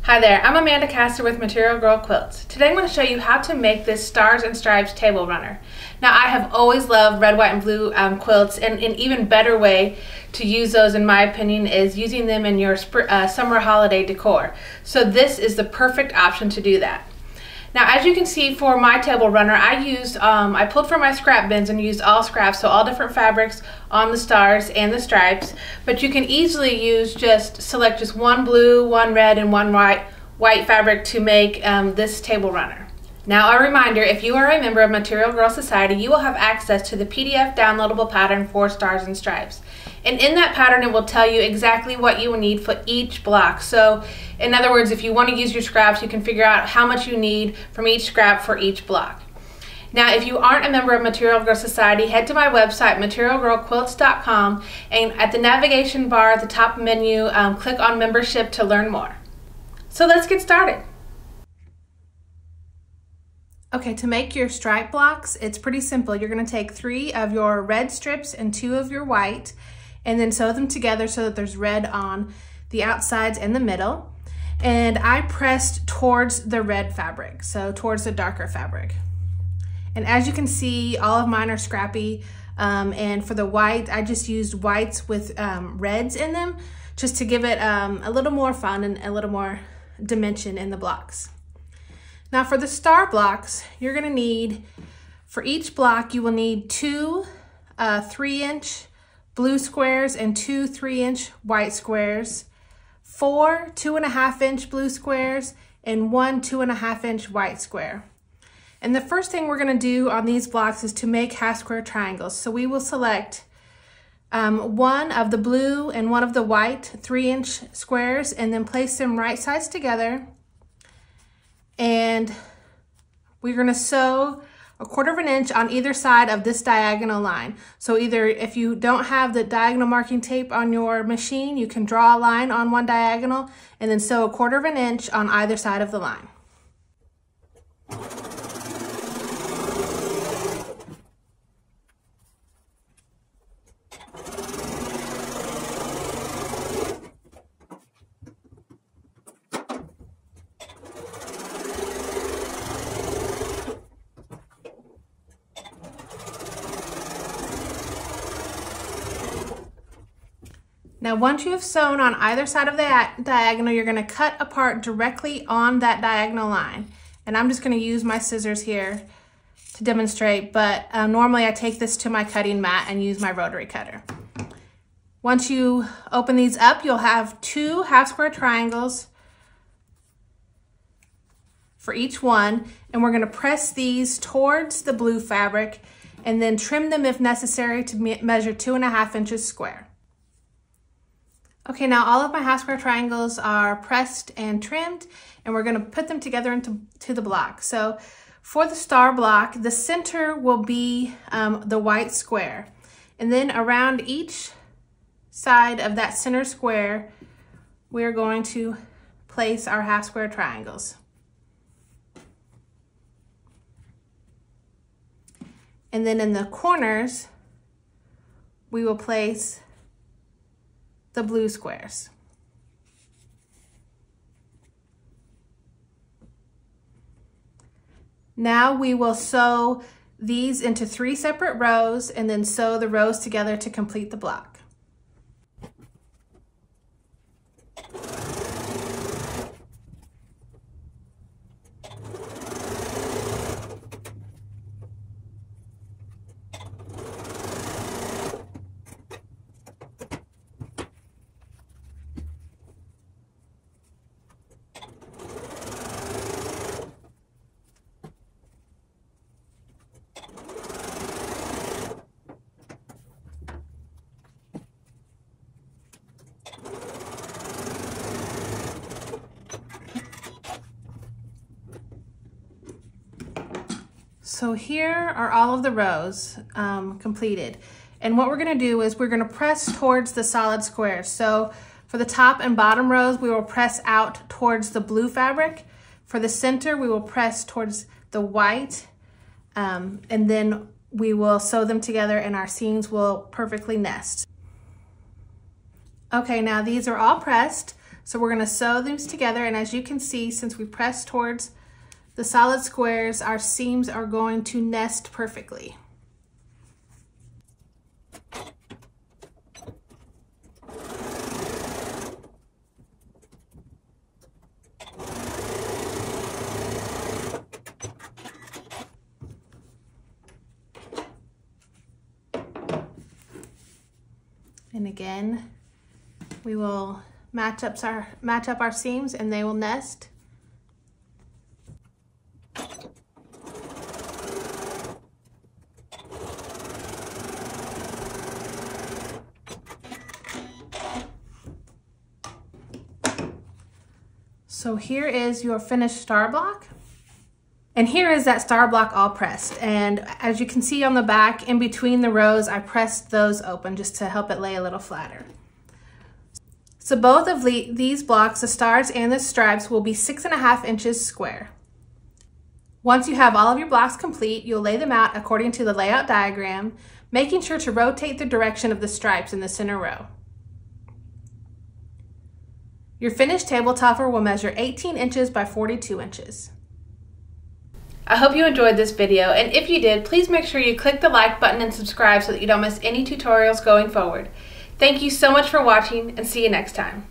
Hi there, I'm Amanda Castor with Material Girl Quilts. Today I'm going to show you how to make this Stars and Stripes table runner. Now I have always loved red, white, and blue quilts, and an even better way to use those in my opinion is using them in your summer holiday decor. So this is the perfect option to do that. Now as you can see for my table runner, I pulled from my scrap bins and used all scraps, so all different fabrics on the stars and the stripes, but you can easily select just one blue, one red, and one white fabric to make this table runner. Now a reminder, if you are a member of Material Girl Society, you will have access to the PDF downloadable pattern for Stars and Stripes. And in that pattern it will tell you exactly what you will need for each block. So in other words, if you want to use your scraps, you can figure out how much you need from each scrap for each block. Now if you aren't a member of Material Girl Society, head to my website materialgirlquilts.com, and at the navigation bar at the top menu, click on membership to learn more. So let's get started. Okay, to make your stripe blocks, it's pretty simple. You're going to take 3 of your red strips and 2 of your white, and then sew them together so that there's red on the outsides and the middle. And I pressed towards the red fabric, so towards the darker fabric. And as you can see, all of mine are scrappy, and for the white, I just used whites with reds in them, just to give it a little more fun and a little more dimension in the blocks. Now for the star blocks, you're gonna need, for each block, you will need 2 3-inch blue squares and 2 3-inch white squares, 4 2.5-inch blue squares, and 1 2.5-inch white square. And the first thing we're gonna do on these blocks is to make half square triangles. So we will select 1 of the blue and 1 of the white 3-inch squares, and then place them right sides together. And we're gonna sew 1/4 inch on either side of this diagonal line. So either if you don't have the diagonal marking tape on your machine, you can draw a line on one diagonal and then sew 1/4 inch on either side of the line. Now once you have sewn on either side of the diagonal, you're gonna cut apart directly on that diagonal line. And I'm just gonna use my scissors here to demonstrate, but normally I take this to my cutting mat and use my rotary cutter. Once you open these up, you'll have 2 half square triangles for each one, and we're gonna press these towards the blue fabric and then trim them if necessary to measure 2.5 inches square. Okay, now all of my half square triangles are pressed and trimmed, and we're gonna put them together into the block. So for the star block, the center will be the white square. And then around each side of that center square, we're going to place our half square triangles. And then in the corners, we will place the blue squares. Now we will sew these into 3 separate rows and then sew the rows together to complete the block. So here are all of the rows completed. And what we're gonna do is we're gonna press towards the solid squares. So for the top and bottom rows, we will press out towards the blue fabric. For the center, we will press towards the white, and then we will sew them together and our seams will perfectly nest. Okay, now these are all pressed. So we're gonna sew these together, and as you can see, since we press towards the solid squares, our seams are going to nest perfectly. And again, we will match up our seams and they will nest. So here is your finished star block. And here is that star block all pressed. And as you can see on the back, in between the rows, I pressed those open just to help it lay a little flatter. So both of these blocks, the stars and the stripes, will be 6.5 inches square. Once you have all of your blocks complete, you'll lay them out according to the layout diagram, making sure to rotate the direction of the stripes in the center row. Your finished table topper will measure 18 inches by 42 inches. I hope you enjoyed this video, and if you did, please make sure you click the like button and subscribe so that you don't miss any tutorials going forward. Thank you so much for watching, and see you next time.